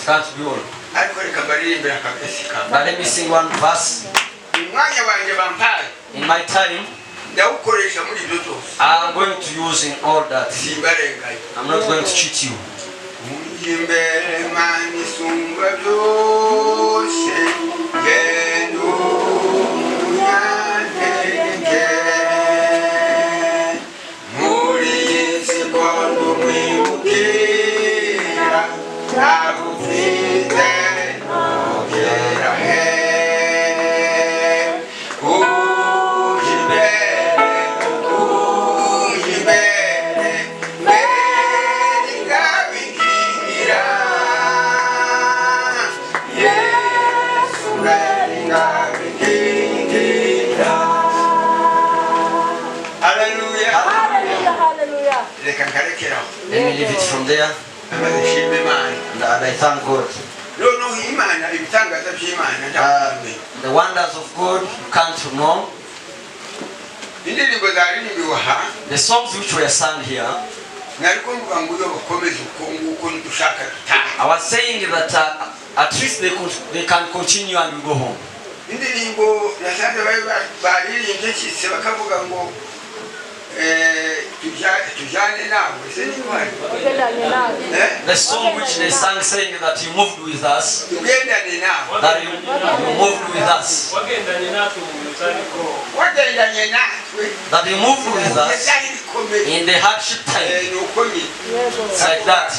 can't be all. But let me sing one verse. In my time, I'm going to use in all that. I'm not going to cheat you. Let me leave it from there. And I thank God. The wonders of God you can't know. The songs which were sung here, I was saying that at least they can continue and go home. The song which they sang saying that you moved with us, that you moved with us, that you moved with us in the hardship time. It's like that.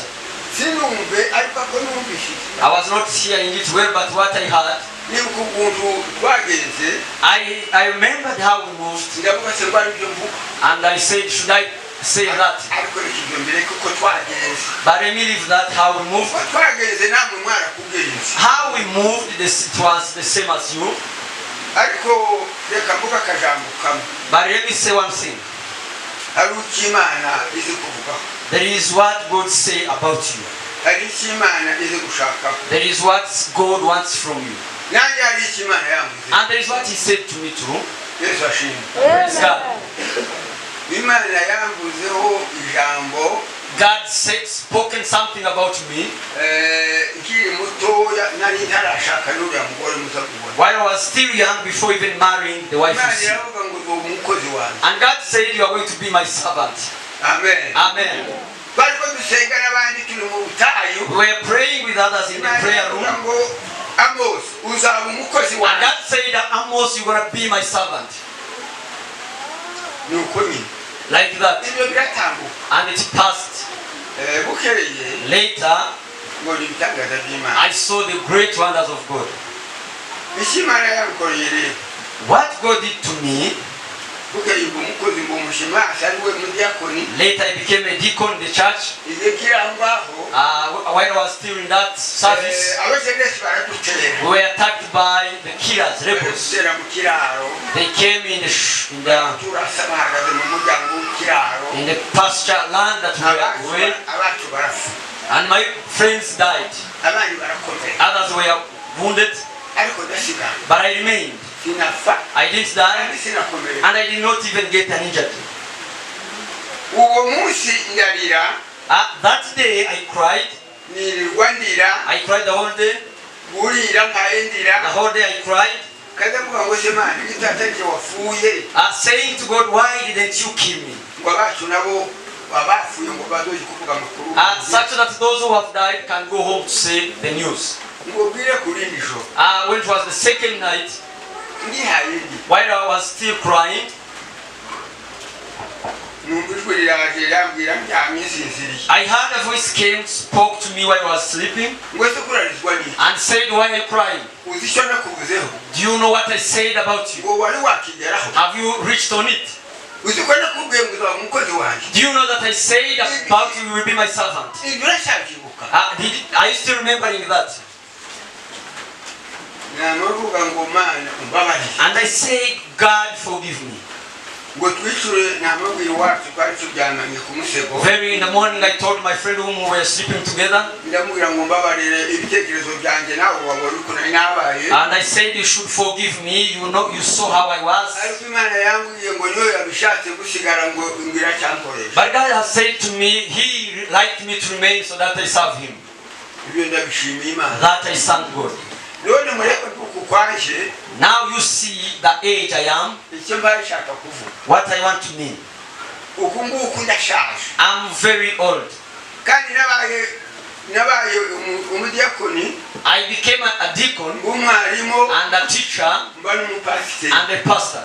I was not hearing it well, but what I heard, I remembered how we moved, and I said, should I say that? But I believe that how we moved, how we moved, it was the same as you. But let me say one thing. There is what God say about you. There is what God wants from you. And there is what He said to me too. Praise God. God said, spoken something about me while I was still young, before even marrying the wife. And God said, you are going to be my servant. Amen. Amen. We were praying with others in the prayer room. And God said, Amos, you're going to be my servant. Like that. And it passed. Later, I saw the great wonders of God. What God did to me, later I became a deacon in the church. While I was still in that service, we were attacked by the killers, rebels. They came in the pasture land that we were, and my friends died. Others were wounded, but I remained. I didn't die, and I did not even get an injury. That day I cried. I cried the whole day. The whole day I cried. Saying to God, why didn't you kill me? Such that those who have died can go home to say the news. When it was the second night, while I was still crying, I heard a voice came, spoke to me while I was sleeping, and said, why are you crying? Do you know what I said about you? Have you reached on it? Do you know that I said about you will be my servant? Are you still remembering that? And I say, God forgive me. Very in the morning I told my friend whom we were sleeping together, and I said, you should forgive me, you know, you saw how I was. But God has said to me, He liked me to remain so that I serve Him. that I thank God. Now you see the age I am. What I want to mean. I'm very old. I became a deacon and a teacher and a pastor.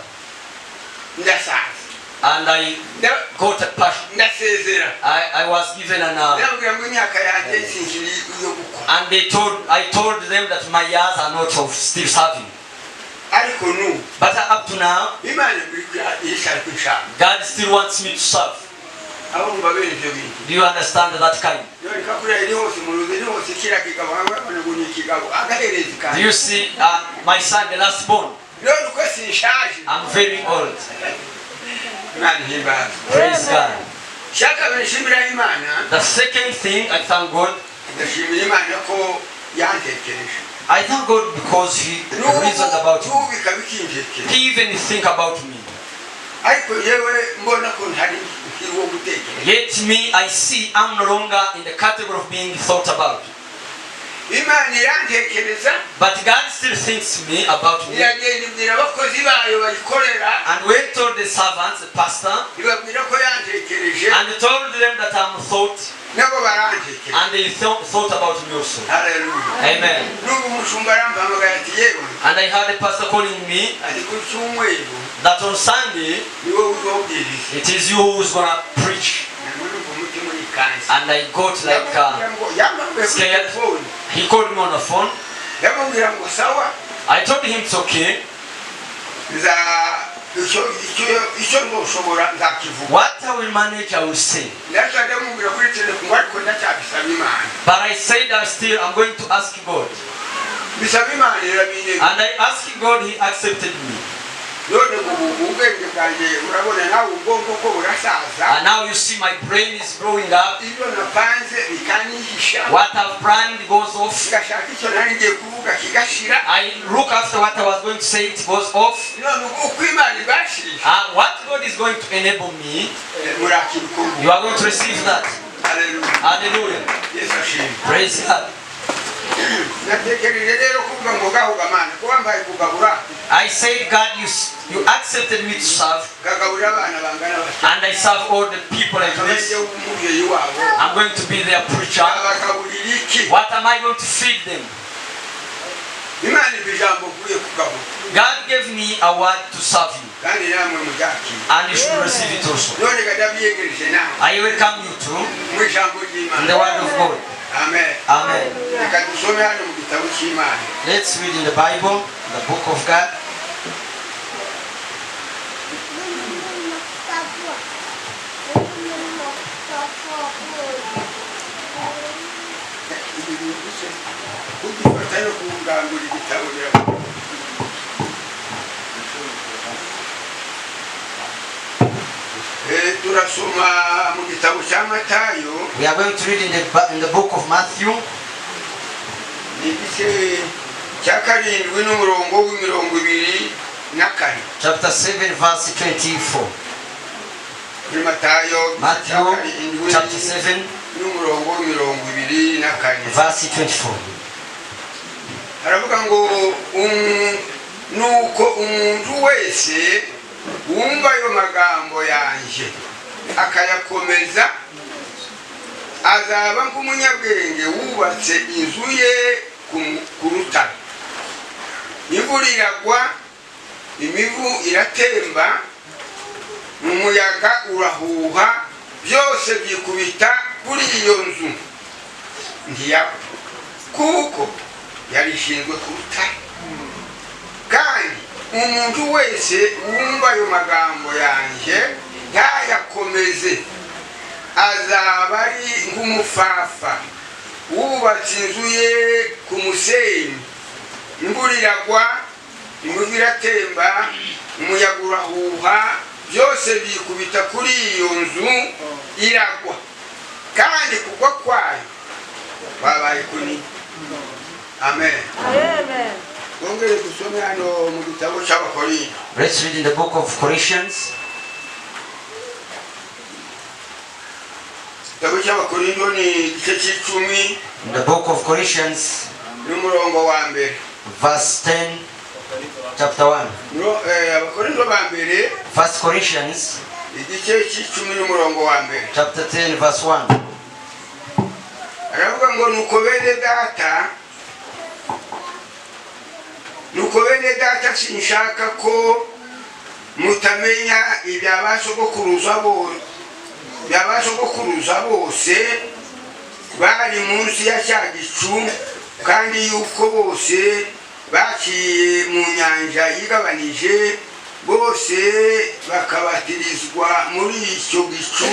And I got a passion. I was given an and I told them that my years are not of still serving. But up to now, God still wants me to serve. Do you understand that kind? Do you see my son, the last born? I'm very old. Praise God. The second thing, I thank God. I thank God because He reasoned about me. He even think about me. Yet me, I see I'm no longer in the category of being thought about. But God still thinks me about me. And when told the servants, the pastor, and told them that I'm thought, and they thought about me also. Hallelujah. Amen. And I heard the pastor calling me that on Sunday it is you who's gonna preach. And I got like scared. He called me on the phone. I told him it's okay. What I will manage, I will say. But I said I'm going to ask God. And I asked God, He accepted me. And now you see my brain is growing up. What I've planned goes off. I look after what I was going to say, it goes off. What God is going to enable me, you are going to receive that. Hallelujah. Praise God. I said, God, you accepted me to serve, and I serve all the people like this. I'm going to be their preacher. What am I going to feed them? God gave me a word to serve you, and you should receive it also. I welcome you to the word of God. Amen. Amen. Let's read in the Bible, the book of God. We are going to read in the book of Matthew. Chapter 7 verse 24. Matthew chapter 7 verse 24. Nuko umuntu wese wumva ayo magambo yanje akayakomeza azaba nk'umunyabwenge wubatse inzu ye ku rutare. Imvura iragwa, imivu iratemba, umuyaga urahuha, byose byikubita kuri iyo nzu ntiyagwa, kuko yari ishinzwe ku rutare. Kandi umuntu wese wumva ayo magambo yanje ntayakomeze azaba ari nk'umufafa wubatse inzu ye ku musenyi. Imvura iragwa, imivu iratemba, umuyaga urahuha, byose byikubita kuri iyo nzu iragwa, kandi kugwa kwayo kwabaye kunini. Amen. Amen. Let's read in the book of Colossians. In the book of Colossians, verse 10, chapter 1. First Colossians, chapter 10, verse 1. nuko bene data sinshaka ko mutamenya ibyabasogokuruza bose bari munsi ya cya gicu kandi yuko bose baciye mu nyanja yigabanije bose bakabatirizwa muri icyo gicu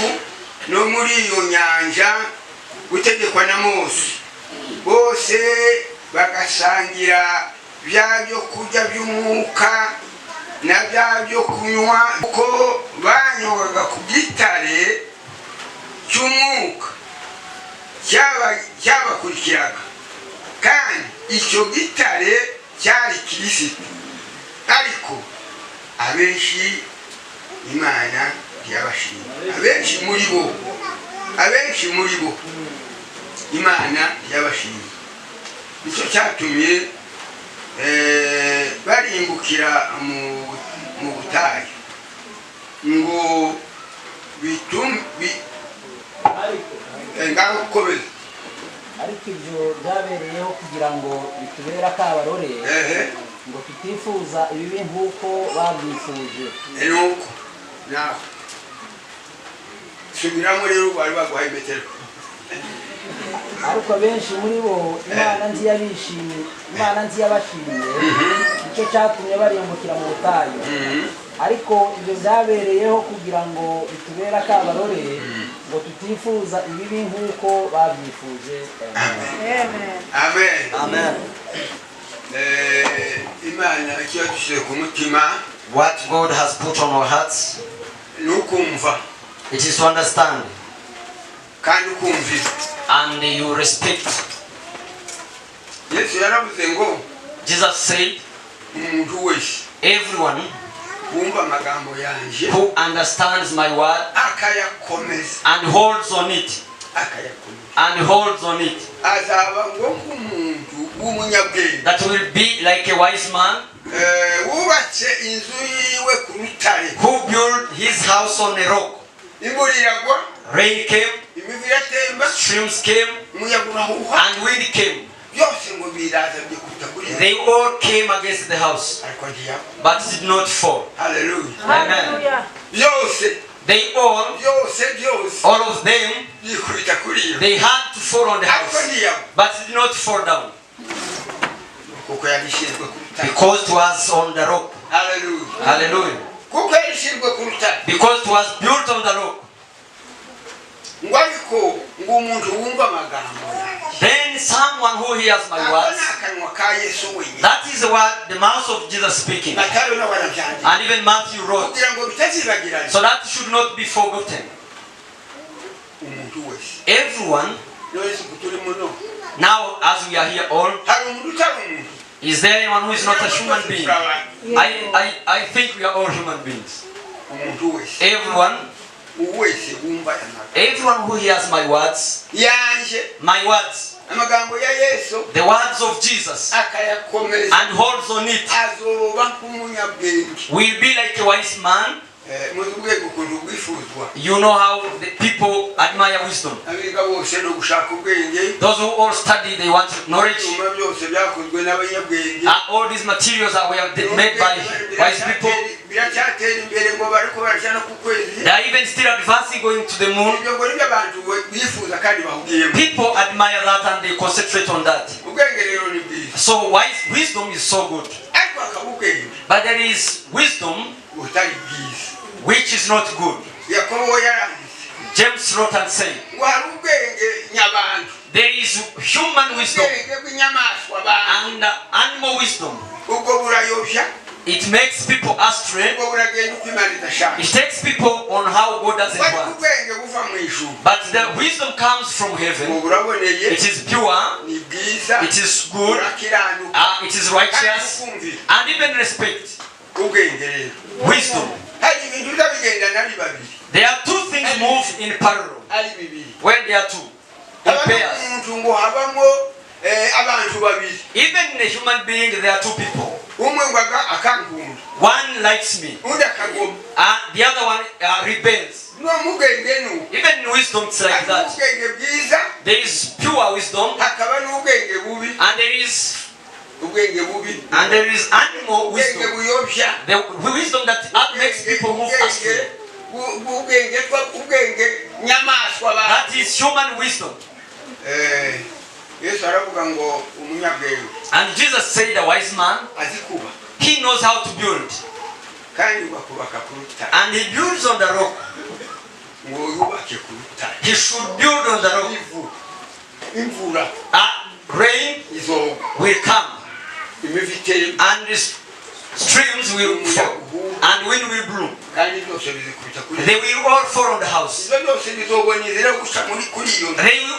no muri iyo nyanja gutegekwa na Mose bose bagasangira bya byo kurya by'umwuka na bya byo kunywa uko banyogaga ku gitare cy'umwuka cyabakurikiraga kandi icyo gitare cyari Kristo ariko abenshi Imana yabashimye abenshi muri bo Imana yabashimye nicyo cyatumye barimbukira mu butayu ngo ariko ibyo byabereyeho kugira ngo bitubere akabarore ngo tutifuza ibibi nk'uko babyifuje nuko naho subiramo rero bari baguhaye metero ariko benshi muri bo Imana ntiyabashimiye nicyo cyatumye barimbukira mu butayu ariko ibyo byabereyeho kugira ngo bitubere akabarore ngo tutifuza ibibi nk'uko babyifuje. Amen. Amen. Imana icyadushyire ku mutima, what God has put on our hearts, nukumva, it is to understand, kandi ukumvira, and you respect. Yesu yaravuze ngo, Jesus said, umuntu wese, everyone who understands my word Akayakomeza, and holds on it, that will be like a wise man who built his house on a rock. Rain came, streams came, and wind came. They all came against the house, but did not fall. Hallelujah. Amen. They all of them, they had to fall on the house, but did not fall down, because it was on the rock. Hallelujah. Hallelujah. Because it was built on the rock. Then someone who hears my words, that is what the mouth of Jesus speaking, and even Matthew wrote, so that should not be forgotten. Everyone, now as we are here all, is there anyone who is not a human being? I think we are all human beings. Everyone who hears my words, the words of Jesus, and holds on it, will be like a wise man. You know how the people admire wisdom. Those who all study, they want knowledge. All these materials that were made by wise people, they are even still advancing, going to the moon. People admire that and they concentrate on that. So wisdom is so good. But there is wisdom which is not good. James wrote and said, there is human wisdom and animal wisdom. It makes people astray. It takes people on how God doesn't want. But the wisdom comes from heaven. It is pure. It is good. It is righteous. And even respect. Wisdom. There are two things move in parallel. When there are two. in pairs. Even in a human being, there are two people. One likes me, and the other one rebels. Even in wisdom, it's like that. There is pure wisdom, and there is animal wisdom. The wisdom that makes people move astray. That is human wisdom. And Jesus said, a wise man, he knows how to build. And he builds on the rock. He should build on the rock. Rain will come, and streams will fall, and wind will blow. They will all fall on the house. They will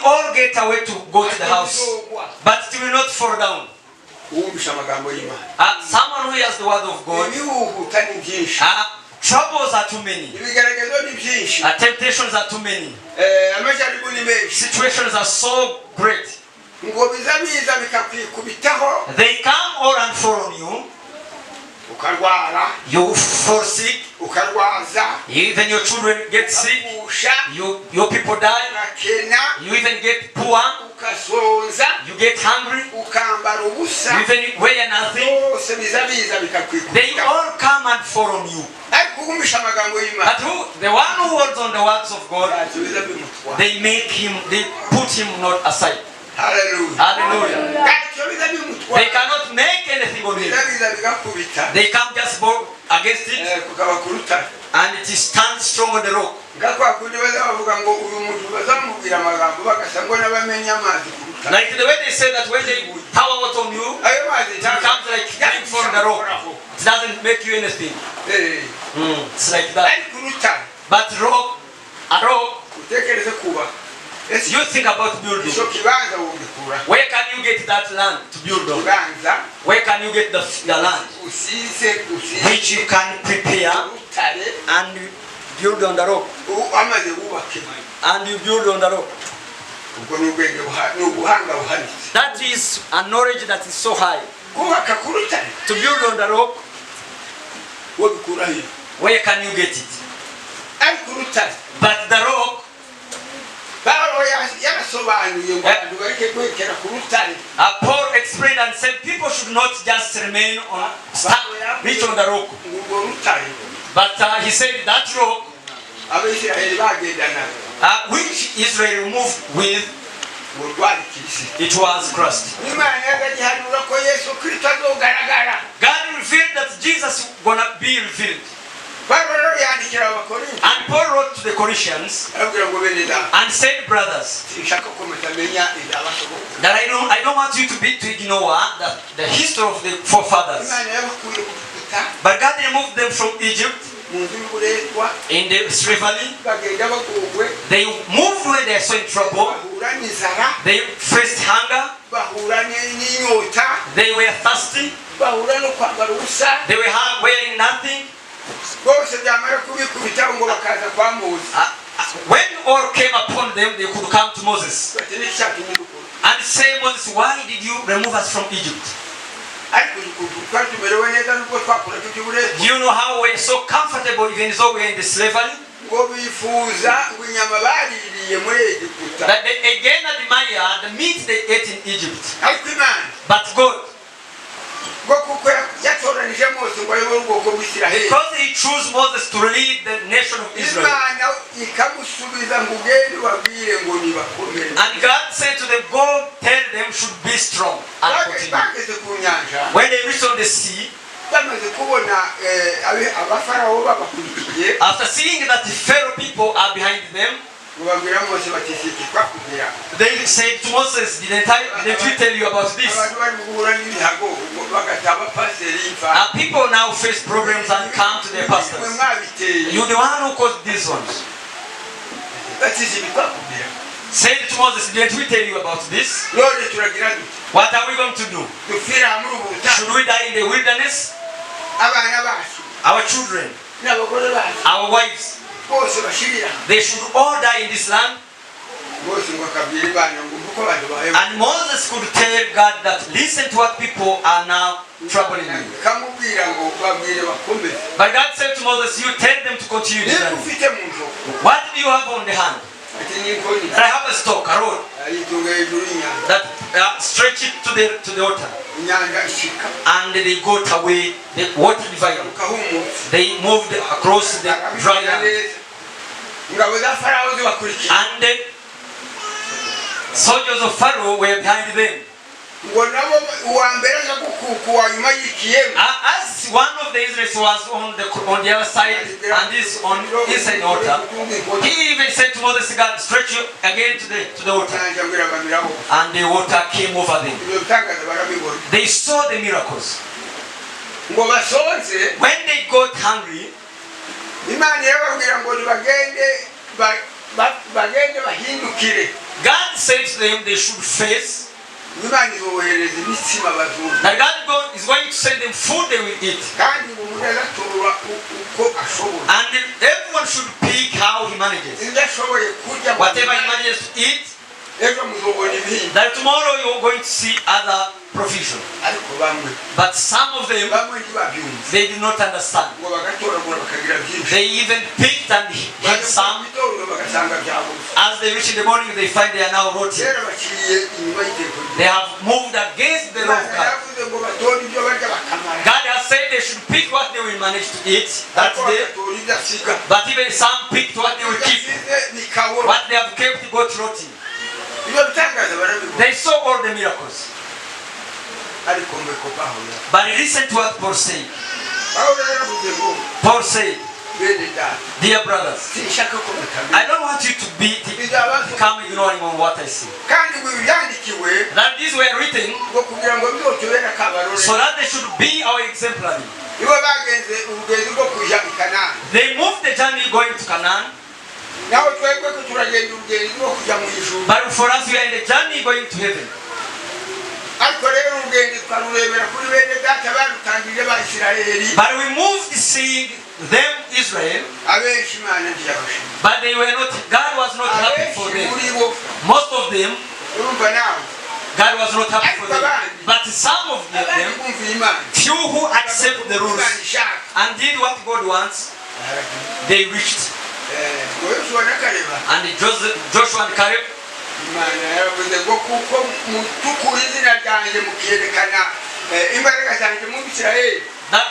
all get away to go to the house, but it will not fall down. Someone who has the word of God, troubles are too many, temptations are too many, situations are so great. They come all and fall on you. You fall sick. Even your children get sick. Your people die. You even get poor. You get hungry. You even wear nothing. They all come and fall on you. But the one who holds on the words of God, they put him not aside. Hallelujah. Hallelujah. They cannot make anything on him. They come just go against it, and it is stand strong on the rock. Like the way they say that when they pour out on you, it becomes like getting from the rock. It doesn't make you anything. It's like that. But a rock, you think about building. Where can you get that land to build on? Where can you get the land which you can prepare and build on the rock? And you build on the rock. That is a knowledge that is so high. To build on the rock, where can you get it? But the rock, Paul explained and said people should not just remain on reach on the rock. But he said that rock which Israel moved with, it was Christ. God revealed that Jesus is gonna be revealed. And Paul wrote to the Colossians and said, brothers, that I don't want you to ignore the history of the forefathers. But God removed them from Egypt in the slavery. They moved when they saw in trouble. They faced hunger. They were thirsty. They were wearing nothing. When all came upon them, they could come to Moses and say, Moses, why did you remove us from Egypt? Do you know how we're so comfortable even though we're in the slavery? That they again admire the meat they ate in Egypt. But God, because he chose Moses to lead the nation of Israel. And God said to them, go tell them should be strong and continue. When they reached on the sea, after seeing that the Pharaoh people are behind them, they said to Moses, didn't we tell you about this? People now face problems and come to their pastors. You're the one who caused these ones. Said to Moses, didn't we tell you about this? What are we going to do? Should we die in the wilderness? Our children, our wives, they should all die in this land. And Moses could tell God that listen to what people are now troubling you. But God said to Moses, you tell them to continue the journey. What do you have on the hand? I have a stock, a rod that stretch it to the water, and they got away the water divided. They moved across the dry land, and the soldiers of Pharaoh were behind them. As one of the Israelites was on the other side and this on inside the water, he even said to Moses, God, stretch you again to the water, and the water came over them. They saw the miracles. When they got hungry, God said to them they should face. That God is going to send them food they will eat. And everyone should pick how he manages. Whatever he manages to eat, that tomorrow you are going to see other provision. But some of them, they did not understand. They even picked and hid some. As they reach in the morning, they find they are now rotten. They have moved against the law of God. God has said they should pick what they will manage to eat that day. But even some picked what they will keep. What they have kept got rotten. They saw all the miracles. But listen to what Paul said. Paul said, dear brothers, I don't want you to come ignoring on what I say. That these were written so that they should be our exemplary. They moved the journey going to Canaan. But for us, we are in the journey going to heaven. But we moved seeing them, Israel. But they were not, God was not happy for them. Most of them, God was not happy for them. But some of them, few who accept the rules and did what God wants, they reached. And Joshua and Caleb,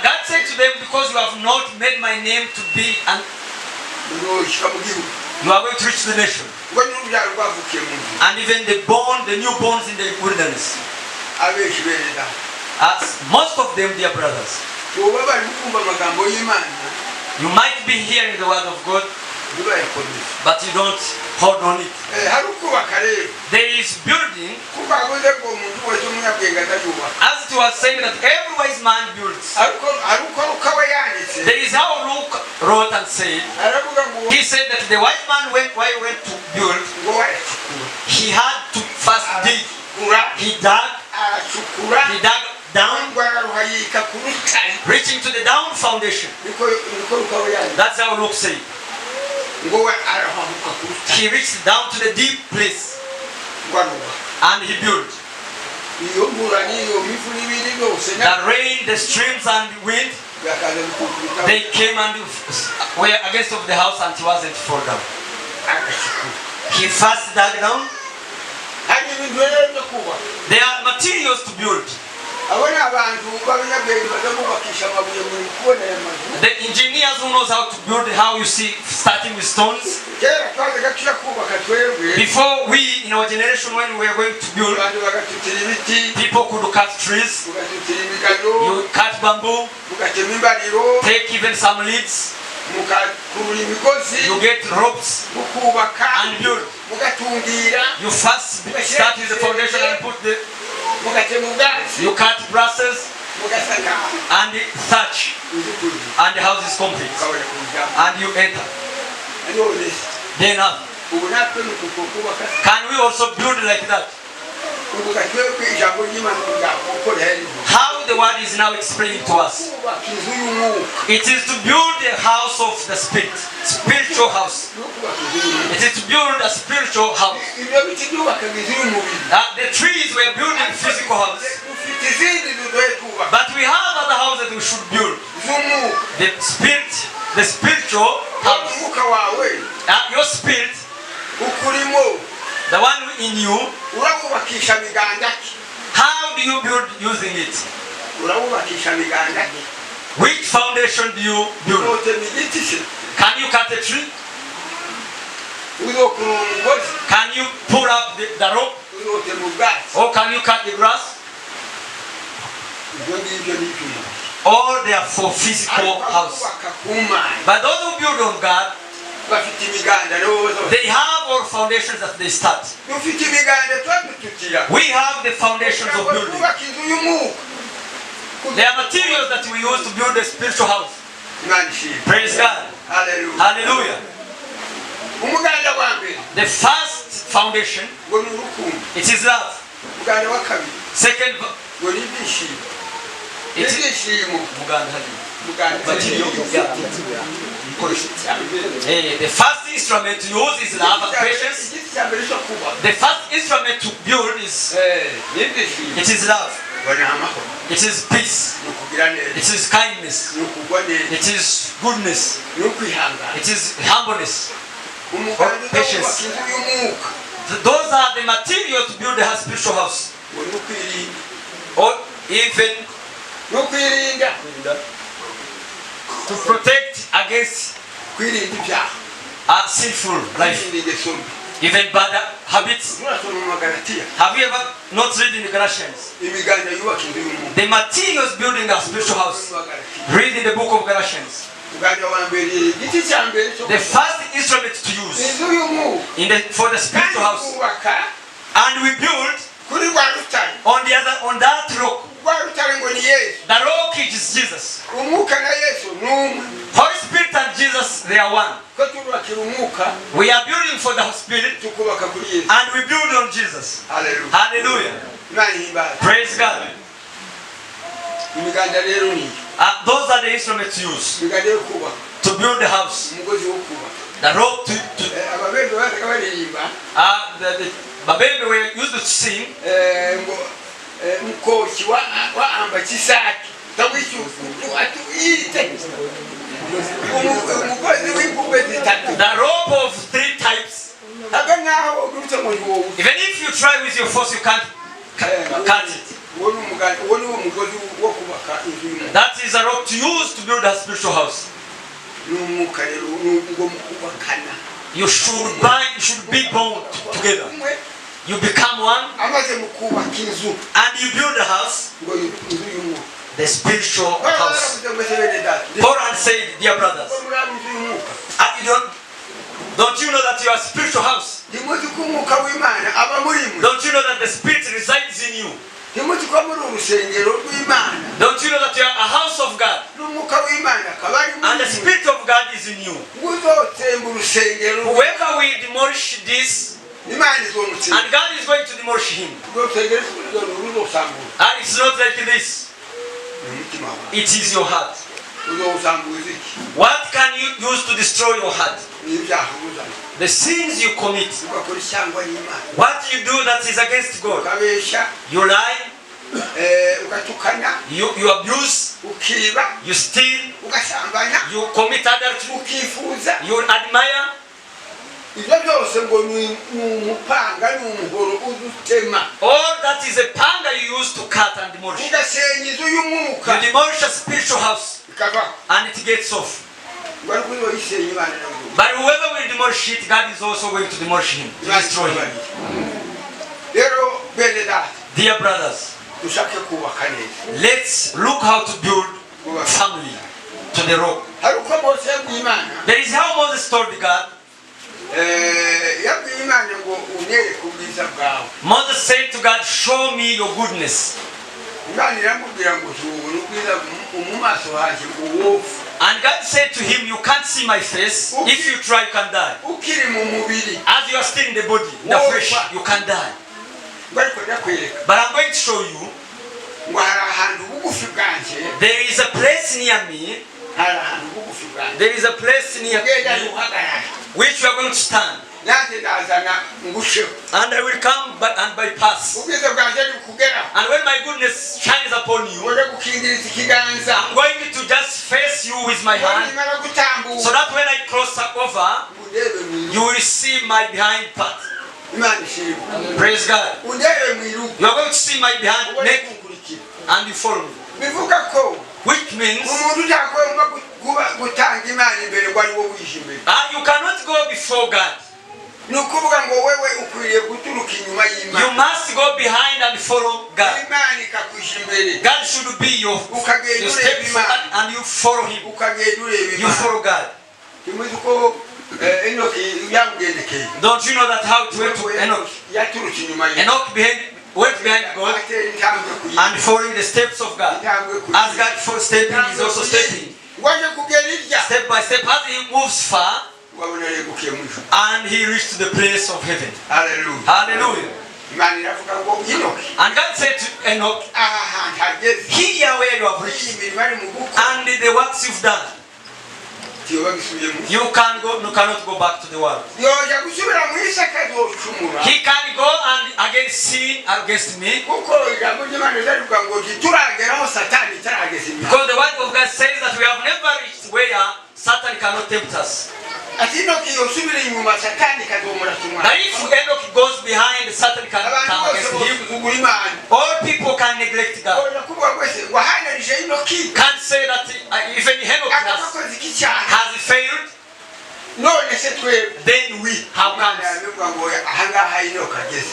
God said to them, because you have not made my name to be an, you are going to reach the nation. And even the newborns in the wilderness. As most of them, dear brothers, you might be hearing the word of God, but you don't hold on it. There is building. As it was saying that every wise man builds. There is how Luke wrote and said. He said that the wise man went to build. He had to first dig. He dug down, reaching to the down foundation. That's how Luke said. He reached down to the deep place and he built. The rain, the streams and the wind, they came and were against of the house and it wasn't fall down. He first dug down. There are materials to build. The engineers who knows how to build, how you see, starting with stones. Before we, in our generation, when we were going to build, people could cut trees. You cut bamboo, take even some leads. You get ropes and build. You first start with the foundation and put the. You cut brasses and thatch, and the house is complete. And you enter. Then can we also build like that? How the word is now explaining to us. It is to build a house of the spirit, spiritual house. It is to build a spiritual house. The trees were building physical house, but we have other houses we should build. The spiritual house. Your spirit, the one in you. How do you build using it? Which foundation do you build? Can you cut a tree? Can you pull up the rope? Or can you cut the grass? All they are for physical house. But those who build on God, they have all foundations that they start. We have the foundations of building. There are materials that we use to build a spiritual house. Praise God. Hallelujah. The first foundation, it is love. Second, it is the first instrument to use is love and patience. The first instrument to build is it is love. It is peace. It is kindness. It is goodness. It is humbleness. Patience. Those are the materials to build a spiritual house. Or even to protect against a sinful life, even bad habits. Have you ever not read in the Galatians? The materials building a spiritual house. Read in the book of Galatians. The first instrument to use for the spiritual house, and we build on that rock. The rock is Jesus. Holy Spirit and Jesus, they are one. We are building for the Spirit, and we build on Jesus. Hallelujah. Praise God. Those are the instruments used to build the house. The rope to the Babembe were used to sing. The rope of three types. Even if you try with your force, you can't cut it. That is a rope to use to build a spiritual house. You should bind, you should be bound together. You become one, and you build a house, the spiritual house. Paul said, dear brothers, don't you know that you are a spiritual house? Don't you know that the Spirit resides in you? Don't you know that you are a house of God? And the Spirit of God is in you. Whoever will demolish this, and God is going to demolish him. And it's not like this. It is your heart. What can you use to destroy your heart? The sins you commit. What you do that is against God. You lie. You abuse. You steal. You commit adultery. You admire. All that is a panga you use to cut and demolish. You demolish a spiritual house and it gets off. But whoever will demolish it, God is also going to demolish him, to destroy him. Dear brothers, let's look how to build family to the rock. There is how Moses told God. Moses said to God, show me your goodness. And God said to him, you can't see my face. If you try, you can die. As you are still in the body, in the flesh, you can die. But I'm going to show you There is a place near me. There is a place near me which we are going to stand. And I will come and bypass. And when my goodness shines upon you, I'm going to just face you with my hand, so that when I cross over, you will see my behind part. Praise God. You are going to see my behind neck and you follow me. Which means you cannot go before God. You must go behind and follow God. God should be your step forward and you follow Him. You follow God. Don't you know that how it went to Enoch? Enoch went behind God and following the steps of God. As God for stepping, He is also stepping. Step by step, as He moves far, and He reached the place of heaven. Hallelujah. Hallelujah. And God said to Enoch, here where you have reached, and the works you've done, you cannot go back to the world. He can go and again sin against me. Because the word of God says that we have never reached where Satan cannot tempt us. That if Enoch goes behind, Satan can come against him. All people can neglect God. Can't say that even Enoch has failed. Then we have come.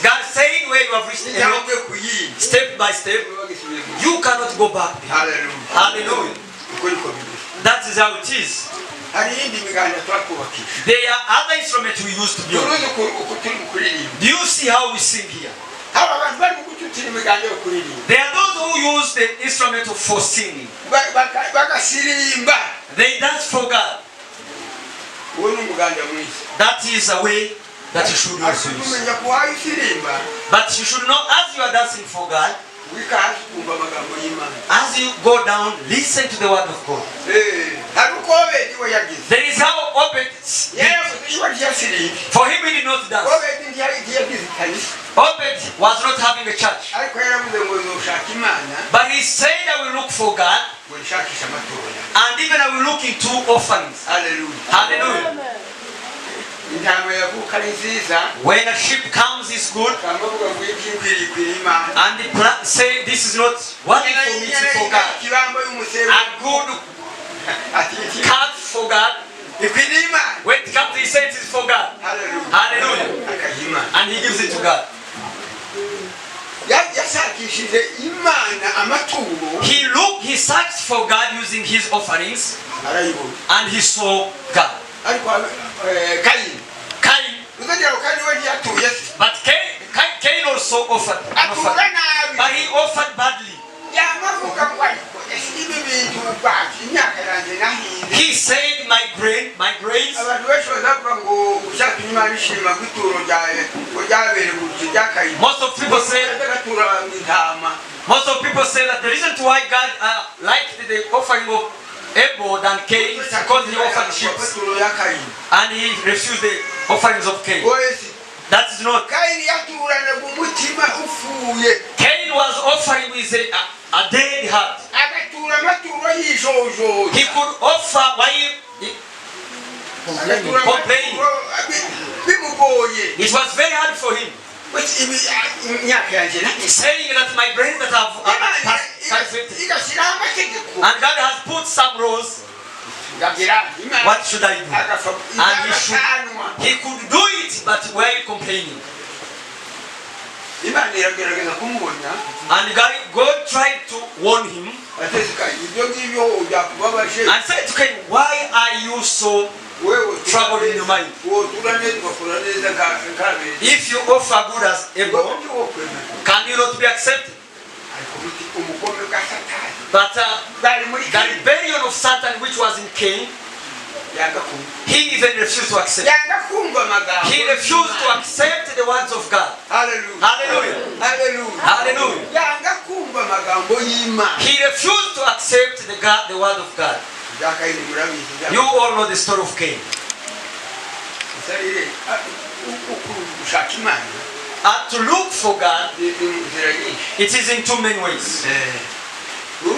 God said where you have reached Enoch, step by step, you cannot go back. Hallelujah. That is how it is. There are other instruments we use to build. Do you see how we sing here? There are those who use the instrument for singing. They dance for God. That is a way that you should also use. But you should know, as you are dancing for God, as you go down, listen to the word of God. There is how Obed did. For him, he did not dance. Obed was not having a church. But he said, I will look for God. And even I will look into offerings. Hallelujah. When a sheep comes, is good. And the say, this is not working for me for God. A good calf for God. When it comes, he says it is for God. Hallelujah. And he gives it to God. He searched for God using his offerings. And he saw God. Cain. But Cain also offered. But he offered badly. He said, my grains. Most of people say that the reason why God liked the offering of Abel than Cain is because he offered sheep. And he refused the offerings of Cain. That is not. Cain was offering with a dead heart. He could offer while complaining. It was very hard for him. Saying that my brain that have and God has put some rules. What should I do? And he could do it, but while complaining. And God tried to warn him and said to Cain, why are you so troubled in your mind? If you offer good as Abel, can you not be accepted? But the rebellion of Satan, which was in Cain, He even refused to accept. He refused to accept the words of God. Hallelujah. Hallelujah. Hallelujah. Hallelujah. He refused to accept the word of God. You all know the story of Cain. To look for God, it is in too many ways. Do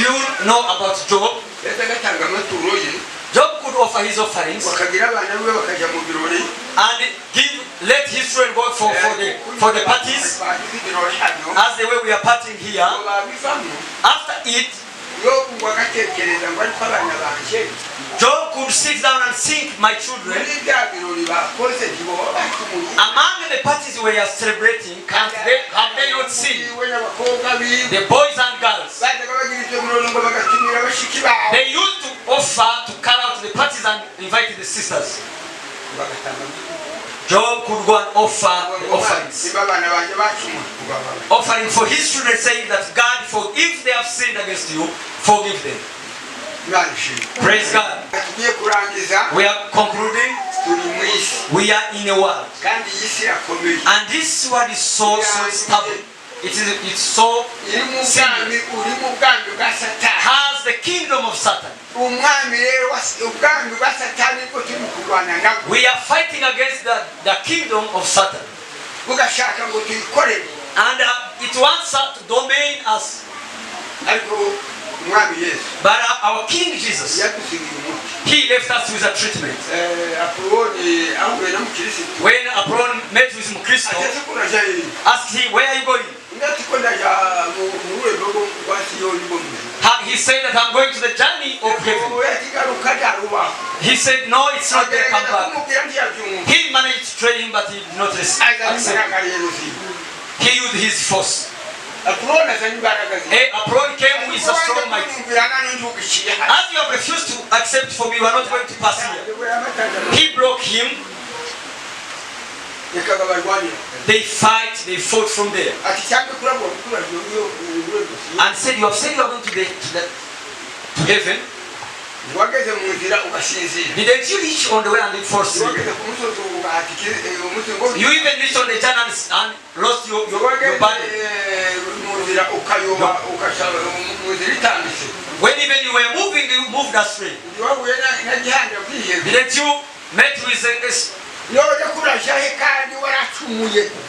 you know about Job? Job could offer his offerings and let his children go for the parties, as the way we are partying here. After it, Job could sit down and sing, my children. Among the parties we are celebrating, have they not seen the boys and girls? They used to offer to carry out the parties and invite the sisters. Job could go and offer the offerings. Offering for his children, saying that God, if they have sinned against you, forgive them. Praise God. We are concluding. We are in a world. And this world is so stubborn. It's so serious. Has the kingdom of Satan. We are fighting against the kingdom of Satan. And it wants to domain us. But our King Jesus, he left us with a treatment. When Abron met with Mukristo, asked him, where are you going? He said that I'm going to the journey of heaven. He said, no, it's not there, come back. He managed to train him, but he did not accept. He used his force. Abron came with a strong might. As you have refused to accept from me, you are not going to pass here. He broke him. They fought from there. And said, you have said you are going to heaven. Didn't you reach on the way and fall asleep? You even reached on the journey and lost your body. When even you were moving, you moved astray. Didn't you met with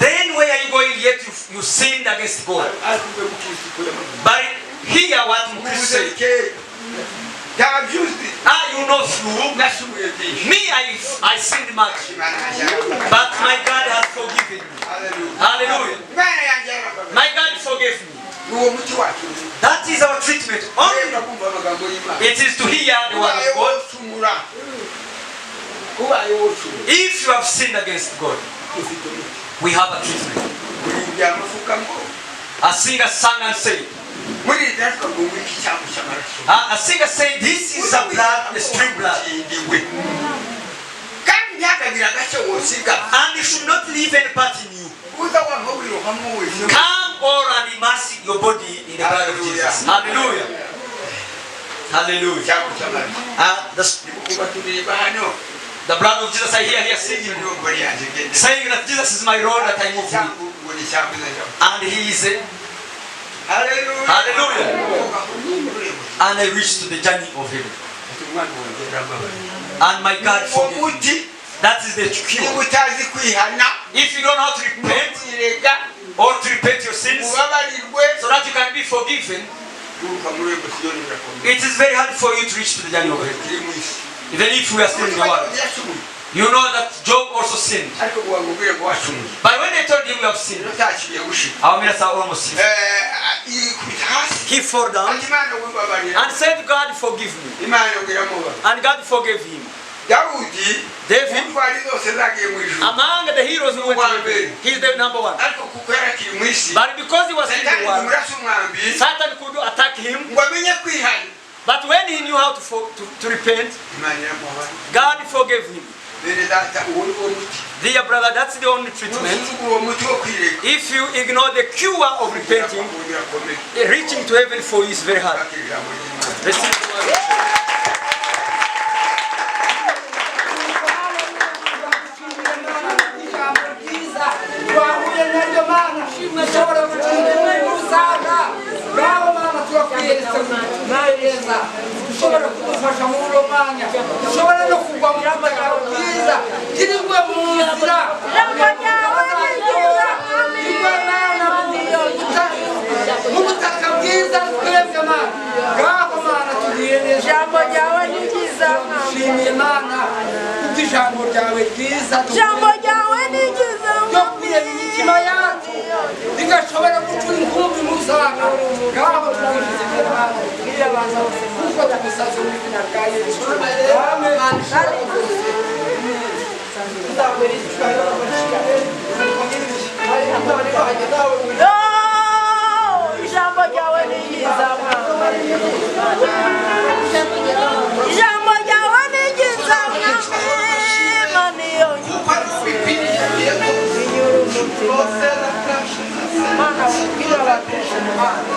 then where are you going yet you sinned against God? But here what Mukristo said. You know through me I sinned much, but my God has forgiven me. Hallelujah. My God forgave me. That is our treatment. Only it is to hear the word of God. If you have sinned against God, we have a treatment. A singer sang and said, a singer said, this is a blood, a spring blood. And you should not leave any part in you. Come all and immerse your body in the blood of Jesus. Hallelujah. Hallelujah. The blood of Jesus I hear here singing, saying that Jesus is my Lord that I move with. And he is hallelujah. Hallelujah. And I reached to the journey of heaven. And my God forgave me. That is the cure. If you don't know how to repent or to repent your sins so that you can be forgiven, it is very hard for you to reach to the journey of heaven. Even if we are still in the world. You know that Job also sinned. But when they told him we have sinned, our minister almost sinned. He fell down and said, God forgive me. And God forgave him. David, among the heroes who went to heaven, he is the number one. But because he was in the world, Satan could attack him. But when he knew how to repent, God forgave him. Dear brother, that's the only treatment. If you ignore the cure of repenting, reaching to heaven for you is very hard. Receive the word. dushobora gucunga usanga ngaho mama turakwiyeretse neza dushobora kudufasha muri uwo mwanya dushobora no kugwa mu butaka bwiza kirirwe mu nzira mu butaka bwiza twebwe mana ngaho mana tugire neza ijambo ryawe ni ryiza dushimiye mana kuko ijambo ryawe ryiza ijambo ryawe ni ryiza ryo kureba imitima yacu rigashobora gucura inkumbi mu sana ngaho turabishyize imbere mana tugirire abantu bose kuko tugusaze mu izina rya Yesu amen ijambo ryawe ni ryiza ijambo ryawe ni ryiza Imana iyo Mana ubwira abakoresha umuhanda